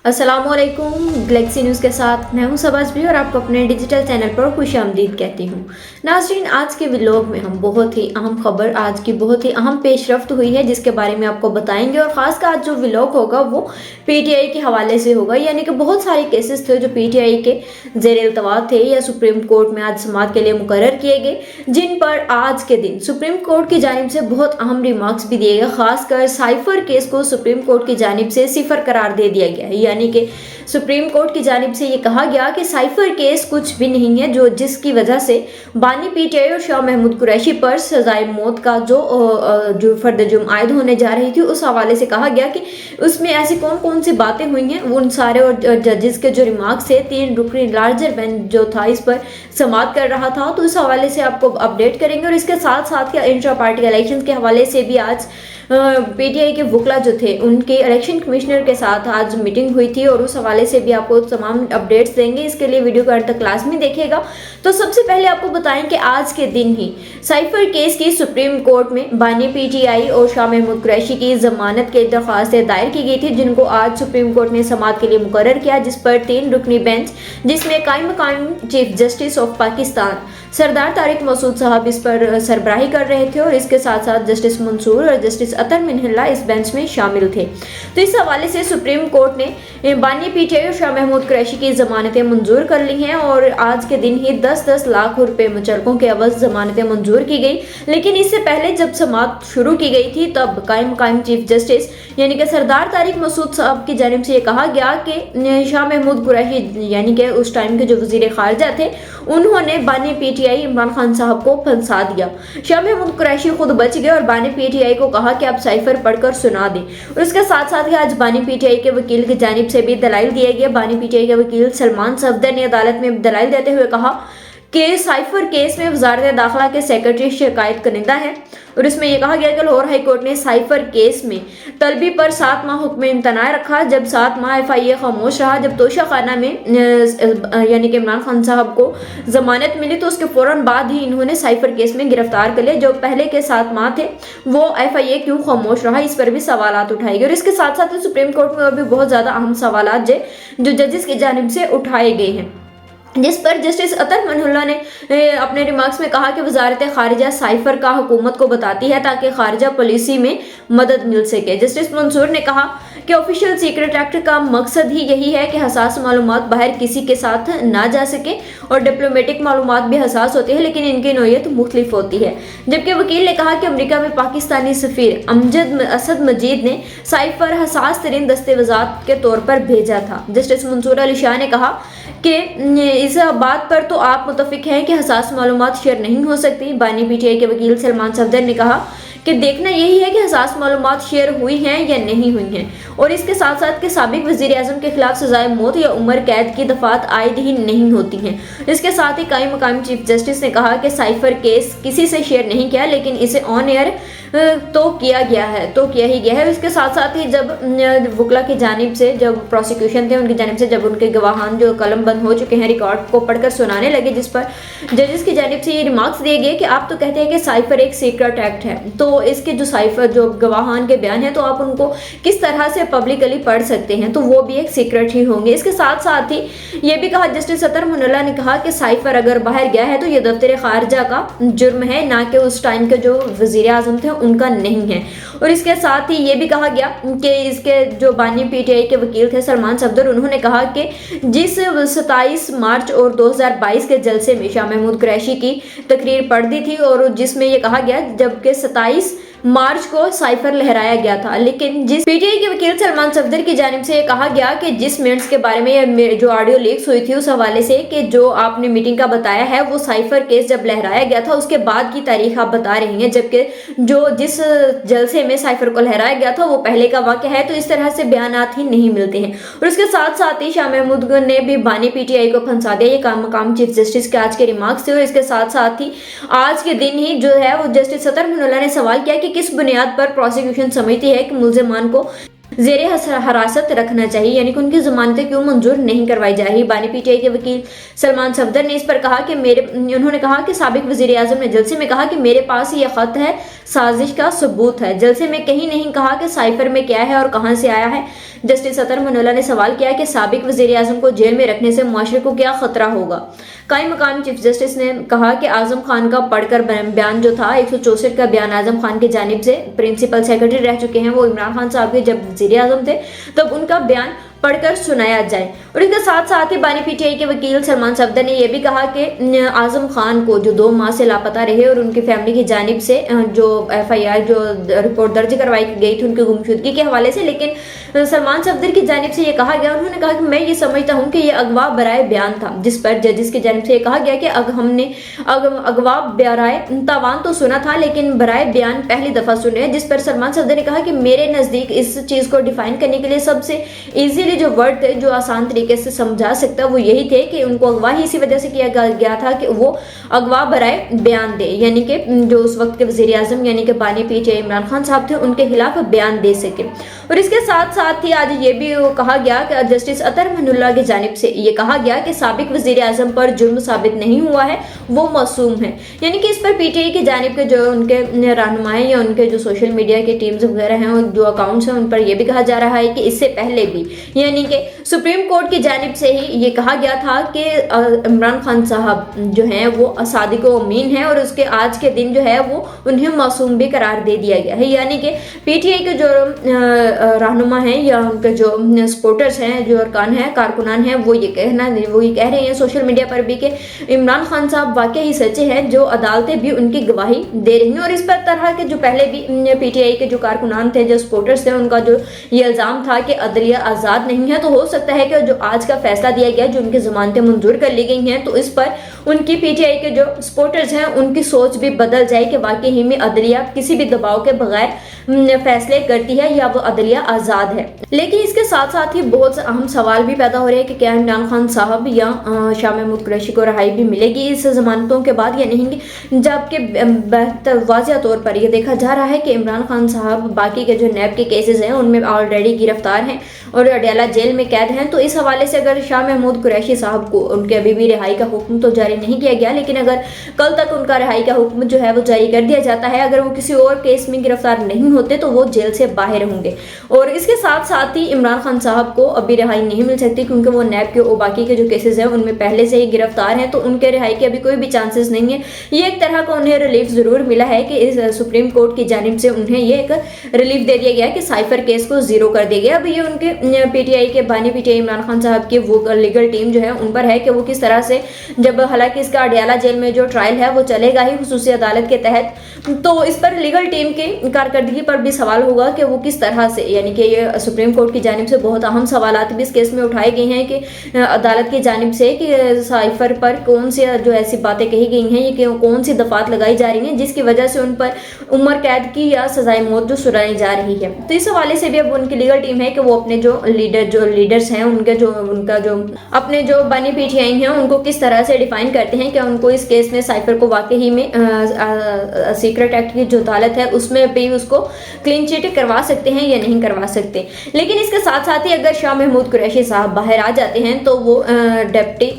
अस्सलामुअलैकुम। Galaxy news के साथ मैं हूं सबज भी और आपको अपने डिजिटल चैनल पर खुशामदीद कहती हूं। नाज़रीन, आज के व्लॉग में हम बहुत ही अहम खबर, आज की बहुत ही अहम पेशरफ्त हुई है जिसके बारे में आपको बताएंगे। और ख़ासकर आज जो व्लॉग होगा वो पीटीआई के हवाले से होगा, यानी कि बहुत सारे केसेस थे जो पीटीआई के ज़ेर इल्तवा थे या सुप्रीम कोर्ट में आज समाअत के लिए मुकर्रर किए गए, जिन पर आज के दिन सुप्रीम कोर्ट की जानिब से बहुत अहम रिमार्क्स भी दिए गए। खासकर साइफर केस को सुप्रीम कोर्ट की जानिब से सिफर करार दे दिया गया है, यानी कि सुप्रीम कोर्ट की जानिब से ये कहा गया कि साइफर केस कुछ भी नहीं है जो जिसकी वजह से बानी पीटीआई और शाह महमूद कुरैशी पर सजाए मौत का जो फर्द जुर्म आयद होने जा रही थी, उस हवाले से कहा गया कि उसमें ऐसी कौन कौन सी बातें हुई हैं, उन सारे और जजेस के जो रिमार्क्स है, 3 रुकनी लार्जर बेंच जो था इस पर समाअत कर रहा था, तो इस हवाले से आपको अपडेट करेंगे। और इसके साथ साथ इंट्रा पार्टी इलेक्शन के हवाले से भी आज पीटीआई के वकला जो थे उनके इलेक्शन कमिश्नर के साथ आज मीटिंग हुई थी और उस हवाले से भी आपको तमाम अपडेट्स देंगे। इसके लिए वीडियो को अंत तक लाजमी देखिएगा। तो सबसे पहले आपको बताएं कि आज के दिन ही साइफर केस की सुप्रीम कोर्ट में बानी पीटीआई और शाह महमूद कुरैशी की जमानत की दरख्वास्तें दायर की गई थी, जिनको आज सुप्रीम कोर्ट ने समाअत के लिए मुकर्रर किया, जिस पर 3 रुकनी बेंच जिसमें कायम चीफ जस्टिस ऑफ पाकिस्तान सरदार तारिक मसूद साहब इस पर सरबराही कर रहे थे और इसके साथ साथ जस्टिस मंसूर और जस्टिस अतर मिनहल्ला इस बेंच में शामिल थे। तो इस हवाले से सुप्रीम कोर्ट ने बानी पीटीआई और शाह महमूद कुरैशी की जमानतें मंजूर कर ली हैं और आज के दिन ही 10-10 लाख रुपए मुचलकों के अवज जमानतें मंजूर की गई। लेकिन इससे पहले जब समाअत शुरू की गई थी तब कायम चीफ जस्टिस यानी कि सरदार तारिक मसूद साहब की जानिब से ये कहा गया कि शाह महमूद कुरैशी यानी कि उस टाइम के जो वजीर खारजा थे उन्होंने बानी पीटीआई इमरान खान साहब को फंसा दिया। शाह महमूद कुरैशी खुद बच गए और बानी पीटीआई को कहा कि आप साइफर पढ़कर सुना दें। और इसके साथ साथ ही आज बानी पीटीआई के वकील की जानिब से भी दलाइल दिए गए। बानी पीटीआई के वकील सलमान सफदर ने अदालत में दलाइल देते हुए कहा कि साइफर केस में वजारत दाखिला के सेक्रेटरी शिकायत कनिंदा है और इसमें यह कहा गया कि लाहौर हाई कोर्ट ने साइफर केस में तलबी पर 7 माह हुक्म इम्तनाए रखा। जब 7 माह एफआईए खामोश रहा, जब तोशा खाना में यानी कि इमरान खान साहब को जमानत मिली तो उसके फौरन बाद ही इन्होंने साइफर केस में गिरफ्तार कर लिया। जो पहले के 7 माह थे वो एफआईए क्यों खामोश रहा, इस पर भी सवालात उठाए गए। और इसके साथ साथ सुप्रीम कोर्ट में और भी बहुत ज्यादा अहम सवालात जो जजेस की जानिब से उठाए गए हैं, जिस पर जस्टिस अतर मिनहल्ला ने अपने रिमार्क्स में कहा कि वजारत खारिजा साइफर का हुकूमत को बताती है ताकि खारिजा पॉलिसी में मदद मिल सके। जस्टिस मंसूर ने कहा कि ऑफिशियल सीक्रेट एक्ट का मकसद ही यही है कि हसास मालूमात बाहर किसी के साथ ना जा सके और डिप्लोमेटिक मालूमात भी हसास होती है लेकिन इनकी नोयत मुख्तलिफ होती है। जबकि वकील ने कहा कि अमेरिका में पाकिस्तानी सफीर अमजद असद मजीद ने साइफर हसास तरीन दस्तावेजात के तौर पर भेजा था। जस्टिस मंसूर अली शाह ने कहा कि इस बात पर तो आप मुतफिक हैं कि हसास मालूमात शेयर नहीं हो सकती। बानी पीटीआई के वकील सलमान सफदर ने कहा कि देखना यही है कि हसास मालूमात शेयर हुई हैं या नहीं हुई हैं और इसके साथ साथ के साबिक वजीर आजम के खिलाफ सजाए मौत या उम्र कैद की दफात आयद ही नहीं होती हैं। इसके साथ ही कायम चीफ जस्टिस ने कहा कि साइफर केस किसी से शेयर नहीं किया लेकिन इसे ऑन एयर तो किया ही गया है। इसके साथ साथ ही जब वकला की जानिब से जब प्रोसिक्यूशन थे उनकी जानिब से जब उनके गवाहान जो कलम बंद हो चुके हैं रिकॉर्ड को पढ़कर सुनाने लगे, जिस पर जजेस की जानिब से ये रिमार्क्स दिए गए कि आप तो कहते हैं कि साइफर एक सीक्रेट एक्ट है, तो इसके जो साइफर जो गवाहान के बयान है तो आप उनको किस तरह से पब्लिकली पढ़ सकते हैं, तो वो भी एक सीक्रेट ही होंगे। इसके साथ साथ ही ये भी कहा जस्टिस अतर मिनहल्ला ने कहा कि साइफर अगर बाहर गया है तो ये दफ्तर खारजा का जुर्म है, ना कि उस टाइम के जो वजीर आजम थे उनका नहीं है। और इसके साथ ही ये भी कहा गया कि इसके जो बानी पीटीआई के वकील थे सलमान सफदर, उन्होंने कहा कि जिस 27 मार्च और 2022 के जलसे में शाह महमूद कुरैशी की तकरीर पढ़ दी थी और जिसमें ये कहा गया जबकि 27 मार्च को साइफर लहराया गया था, लेकिन जिस पीटीआई के वकील सलमान सफदर की जानिब से ये कहा गया कि जिस मिनट्स के बारे में जो ऑडियो लीक्स हुई थी उस हवाले से कि जो आपने मीटिंग का बताया है वो साइफर केस जब लहराया गया था उसके बाद की तारीख आप बता रही हैं, जबकि जो जिस जलसे में साइफर को लहराया गया था वो पहले का वाक़या है, तो इस तरह से बयानात ही नहीं मिलते हैं। और इसके साथ साथ ही शाह महमूद ने भी बानी पीटीआई को फंसा दिया, ये मकाम चीफ जस्टिस के आज के रिमार्क्स थे। और इसके साथ साथ ही आज के दिन ही जो है वो जस्टिस अतर मिनहल्ला ने सवाल किया कि किस बुनियाद पर प्रोसिक्यूशन समझती है कि मुल्जिमान को जेर हिरासत रखना चाहिए, यानी कि उनकी जमानतें क्यों मंजूर नहीं करवाई जा रही। बानी पीटीआई के वकील सलमान सफदर ने इस पर कहा कि उन्होंने कहा कि साबिक वजीर आजम ने जलसे में कहा कि मेरे पास ये खत है, साजिश का सबूत है। जलसे में कहीं नहीं कहा कि साइफर में क्या है और कहां से आया है। जस्टिस अतर मनोला ने सवाल किया कि साबिक वजीर आजम को जेल में रखने से मुआशरे को क्या खतरा होगा। कायम मकाम चीफ जस्टिस ने कहा कि आजम खान का पढ़कर बयान जो था 164 का बयान आजम खान की जानिब से प्रिंसिपल सेक्रेटरी रह चुके हैं, वो इमरान खान साहब के जब वजीर आजम थे तब उनका बयान पढ़कर सुनाया जाए। और इसके साथ साथ ही बानी पीटीआई के वकील सलमान सफदर ने यह भी कहा कि आजम खान को जो 2 माह से लापता रहे और उनकी फैमिली की जानिब से जो FIR जो रिपोर्ट दर्ज करवाई गई थी उनकी गुमशुदगी के हवाले से, लेकिन सलमान सफदर की जानिब से ये कहा गया, उन्होंने कहा कि मैं ये समझता हूँ कि ये अगवा बराए बयान था, जिस पर जजिस की जानिब से ये कहा गया कि हमने अगवा बराए तावान तो सुना था लेकिन बराए बयान पहली दफा सुने। जिस पर सलमान सफदर ने कहा कि मेरे नजदीक इस चीज को डिफाइन करने के लिए सबसे इजीली जो वर्ड थे जो आसान तरीके से समझा सकता वो यही थे कि उनको अगवा ही इसी वजह से किया गया था कि वो अगवा बराए बयान दे, यानी कि जो उस वक्त के वजीर आजम यानी कि बानी पीटीआई इमरान खान साहब थे उनके खिलाफ बयान दे सके। और इसके साथ साथ ही आज ये भी कहा गया कि जस्टिस अतर मनोला की जानिब से ये कहा गया कि साबिक वजीर आजम पर जुर्म साबित नहीं हुआ है, वो मासूम है। यानी कि इस पर पीटीआई की जानिब के जो उनके रहनुमाएं या उनके जो सोशल मीडिया के टीम्स वगैरह हैं जो अकाउंट्स हैं उन पर यह भी कहा जा रहा है कि इससे पहले भी यानी कि सुप्रीम कोर्ट की जानिब से ही ये कहा गया था कि इमरान खान साहब जो हैं वो सादिक व अमीन है और उसके आज के दिन जो है वो उन्हें मासूम भी करार दे दिया गया है। यानी कि पीटीआई के जो रहनुमा हैं या उनके जो सपोर्टर्स हैं जो अरकान हैं कारकुनान हैं वो ये कह रहे हैं सोशल मीडिया पर भी कि इमरान खान साहब वाकई ही सच्चे हैं, जो अदालतें भी उनकी गवाही दे रही हैं। और इस पर तरह के जो पहले भी पीटीआई के जो कारकुनान थे जो सपोर्टर्स थे उनका जो ये इल्ज़ाम था कि अदलिया आज़ाद नहीं है, तो हो सकता है कि जो आज का फैसला दिया गया जो उनकी जमानतें मंजूर कर ली गई हैं तो इस पर उनकी पीटीआई के जो सपोर्टर्स हैं उनकी सोच भी बदल जाए कि वाकई ही में अदलिया किसी भी दबाव के बगैर फैसले करती है या वो अदलिया आज़ाद है। लेकिन इसके साथ साथ ही बहुत से अहम सवाल भी पैदा हो रहे हैं कि क्या इमरान खान साहब या शाह महमूद कुरैशी को रिहाई भी मिलेगी इस जमानतों के बाद या नहीं, जबकि वाज़िया तौर पर यह देखा जा रहा है कि इमरान खान साहब बाकी के जो नैब के केसेस हैं उनमें ऑलरेडी गिरफ्तार हैं और अडयाला जेल में कैद हैं। तो इस हवाले से अगर शाह महमूद कुरैशी साहब को उनके अभी भी रिहाई का हुक्म तो जारी नहीं किया गया, लेकिन अगर कल तक उनका रिहाई का हुक्म जो है वो जारी कर दिया जाता है, अगर वो किसी और केस में गिरफ्तार नहीं होते तो वो जेल से बाहर होंगे। और इसके साथ साथ ही इमरान खान साहब को अभी रिहाई नहीं मिल सकती क्योंकि वो नैब के और बाकी के जो केसेस हैं उनमें पहले से ही गिरफ्तार हैं, तो उनके रिहाई के अभी कोई भी चांसेस नहीं है। ये एक तरह का उन्हें रिलीफ जरूर मिला है कि इस सुप्रीम कोर्ट की जानिब से उन्हें ये एक रिलीफ दे दिया गया कि साइफर केस को जीरो कर दिया गया। अब ये उनके पीटीआई के बानी पीटीआई इमरान खान साहब की वो लीगल टीम जो है उन पर है कि वो किस तरह से जब हालांकि इसका अडयाला जेल में जो ट्रायल है वो चलेगा ही खुसूसी अदालत के तहत, तो इस पर लीगल टीम की कारकर्दगी पर भी सवाल होगा कि वो किस तरह से, यानी कि ये सुप्रीम कोर्ट की जानिब से बहुत अहम सवालात भी इस केस में उठाए गए हैं कि अदालत की जानिब से कि साइफर पर कौन सी जो ऐसी बातें कही गई हैं ये कौन सी दफात लगाई जा रही हैं जिसकी वजह से उन पर उम्र कैद की या सजाए मौत जो सुनाई जा रही है। तो इस हवाले से भी अब उनकी लीगल टीम है कि वो अपने जो लीडर्स हैं उनका जो अपने जो बानी पीटीआई हैं उनको किस तरह से डिफाइन करते हैं कि उनको इस केस में साइफर को वाकई ही में सीक्रेट एक्ट की जो अदालत है उसमें भी उसको क्लीन चिट करवा सकते हैं या नहीं करवा सकते। लेकिन इसके साथ साथ ही अगर शाह महमूद कुरैशी साहब बाहर आ जाते हैं तो वो डिप्टी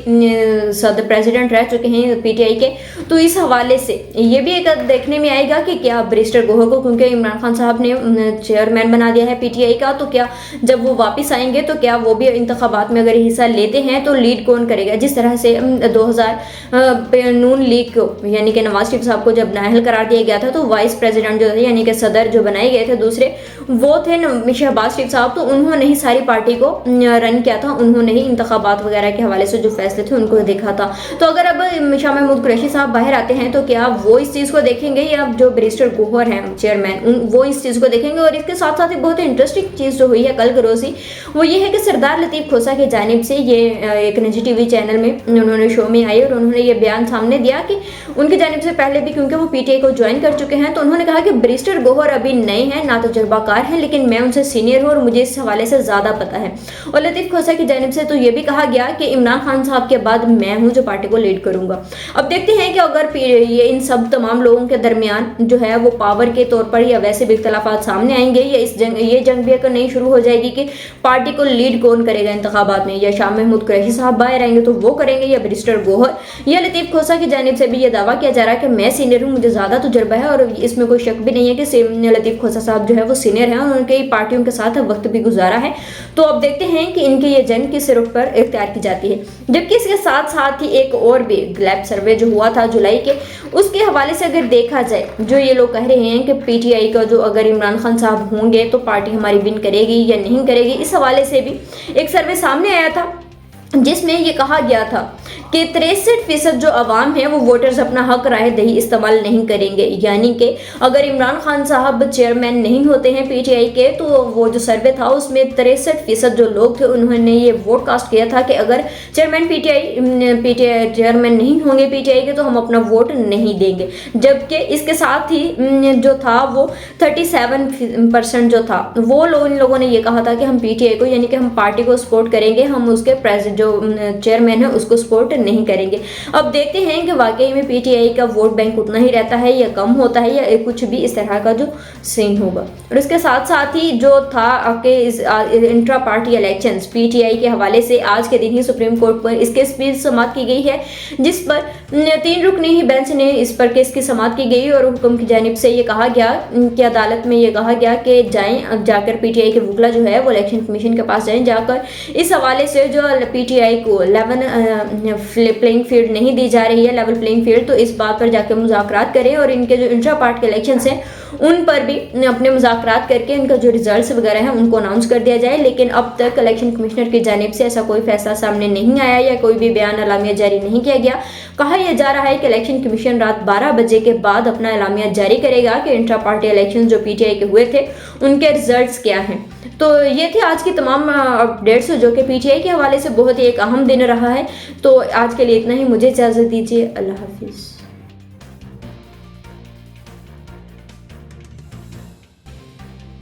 सदर प्रेसिडेंट रह चुके हैं पीटीआई के, तो इस हवाले से ये भी एक देखने में आएगा कि क्या बैरिस्टर गोहर को, क्योंकि इमरान खान साहब ने चेयरमैन बना दिया है पीटीआई का, तो क्या जब वो वापस आएंगे तो क्या वो भी इंतखाबात में अगर हिस्सा लेते हैं तो लीड कौन करेगा। जिस तरह से 2000 नून लीग को यानी कि नवाज शरीफ साहब को जब नाअहल करार दिया गया था तो वाइस प्रेसिडेंट जो थे यानी कि सदर जो बनाए गए थे दूसरे वो थे शहबाज शरीफ साहब, तो उन्होंने ही सारी पार्टी को रन किया था, उन्होंने ही इंतखाबात वगैरह के हवाले से जो फैसले थे उनको देखा था। तो अगर अब शाह महमूद कुरैशी साहब बाहर आते हैं तो क्या वो इस चीज़ को देखेंगे या जो बैरिस्टर गोहर हैं चेयरमैन वो इस चीज़ को देखेंगे। और इसके साथ साथ ही बहुत इंटरेस्टिंग चीज़ जो हुई है कल रोज़ी वो ये है कि सरदार लतीफ़ खोसा की जानिब से ये एक निजी टीवी चैनल में उन्होंने शो में आए और उन्होंने ये बयान सामने दिया कि उनकी जानिब से पहले भी क्योंकि वो पीटीआई को ज्वाइन कर चुके हैं तो उन्होंने कहा कि बैरिस्टर गोहर अभी अभी नए हैं, ना तजुर्बाकार हैं, लेकिन मैं उनसे सीनियर हूँ और मुझे इस हवाले से ज़्यादा पता है। और लतीफ़ खोसा की जानिब से तो ये भी कहा गया कि इमरान खान साहब के बाद मैं हूँ जो पार्टी को लीड करूँगा। अब देखते हैं कि अगर ये इन सब तमाम लोगों के दरमियान जो है वो पावर के तौर पर या वैसे भी इख्तलाफात सामने आएंगे, या ये जंग भी अगर नहीं शुरू हो जाएगी कि पार्टी को लीड कौन करेगा इंतखाबात में, या शाह महमूद कुरैशी साहब बाहर आएंगे तो वो करेंगे, या बैरिस्टर गोहर, या लतीफ़ खोसा की जानिब से भी ये दावा किया जा रहा है कि मैं सीनियर हूँ, मुझे ज़्यादा तजुर्बा है। और इसमें कोई शक भी नहीं है कि लतीफ़ खोसा साहब जो है वो सीनियर हैं और उनके पार्टियों के साथ वक्त भी गुजारा है। तो अब देखते हैं कि इनकी ये जंग किस रुख पर इख्तियार की जाती है। जबकि इसके साथ साथ ही एक और भी ग्लैब सर्वे जो हुआ था जुलाई के, उसके हवाले से अगर देखा जाए, जो ये लोग कह रहे हैं कि पीटीआई का जो अगर इमरान खान साहब होंगे तो पार्टी हमारी विन करेगी या नहीं करेगी, इस हवाले से भी एक सर्वे सामने आया था जिसमें ये कहा गया था कि 63% जो अवाम है वो वोटर्स अपना हक राय दही इस्तेमाल नहीं करेंगे। यानी कि अगर इमरान खान साहब चेयरमैन नहीं होते हैं पीटीआई के, तो वो जो सर्वे था उसमें 63% जो लोग थे उन्होंने ये वोट कास्ट किया था कि अगर चेयरमैन पीटीआई चेयरमैन नहीं होंगे पीटीआई के तो हम अपना वोट नहीं देंगे। जबकि इसके साथ ही जो था वो 37% जो था वो इन लोगों ने ये कहा था कि हम पीटीआई को, यानी कि हम पार्टी को सपोर्ट करेंगे, हम उसके प्रेसिडेंट जो चेयरमैन है उसको सपोर्ट नहीं करेंगे। अब देखते हैं कि वाकई में पीटीआई का वोट बैंक उतना ही रहता है या कम होता है, या कुछ भी इस तरह का जो सीन होगा। और इसके साथ साथ ही जो था आपके इस इंट्रा पार्टी इलेक्शंस पीटीआई के हवाले से आज के दिन ही सुप्रीम कोर्ट पर इसके स्पीच समाप्त की गई है, जिस पर 3 रुकनी ही बेंच ने इस पर केस की समाप्त की गई और हुक्म की जानिब से ये कहा गया कि अदालत में ये कहा गया कि जाकर पीटीआई के वकला जो है वो इलेक्शन कमीशन के पास जाएं, जाकर इस हवाले से जो पीटीआई को प्लेइंग फील्ड नहीं दी जा रही है, लेवल प्लेइंग फील्ड, तो इस बात पर जाकर मुज़ाकरात करें और इनके जो इंट्रा पार्टी के इलेक्शंस हैं उन पर भी अपने मुज़ाकरात करके इनका जो रिजल्ट्स वगैरह हैं उनको अनाउंस कर दिया जाए। लेकिन अब तक इलेक्शन कमिश्नर की जानिब से ऐसा कोई फैसला सामने नहीं आया या कोई भी बयान एलामिया जारी नहीं किया गया। कहा यह जा रहा है कि इलेक्शन कमीशन रात 12 बजे के बाद अपना एलामिया जारी करेगा कि इंट्रा पार्टी इलेक्शन जो पीटीआई के हुए थे उनके रिजल्ट्स क्या हैं। तो ये थी आज की तमाम अपडेट्स जो कि पीटीआई के हवाले से बहुत ही एक अहम दिन रहा है। तो आज के लिए इतना ही, मुझे इजाज़त दीजिए, अल्लाह हाफिज़।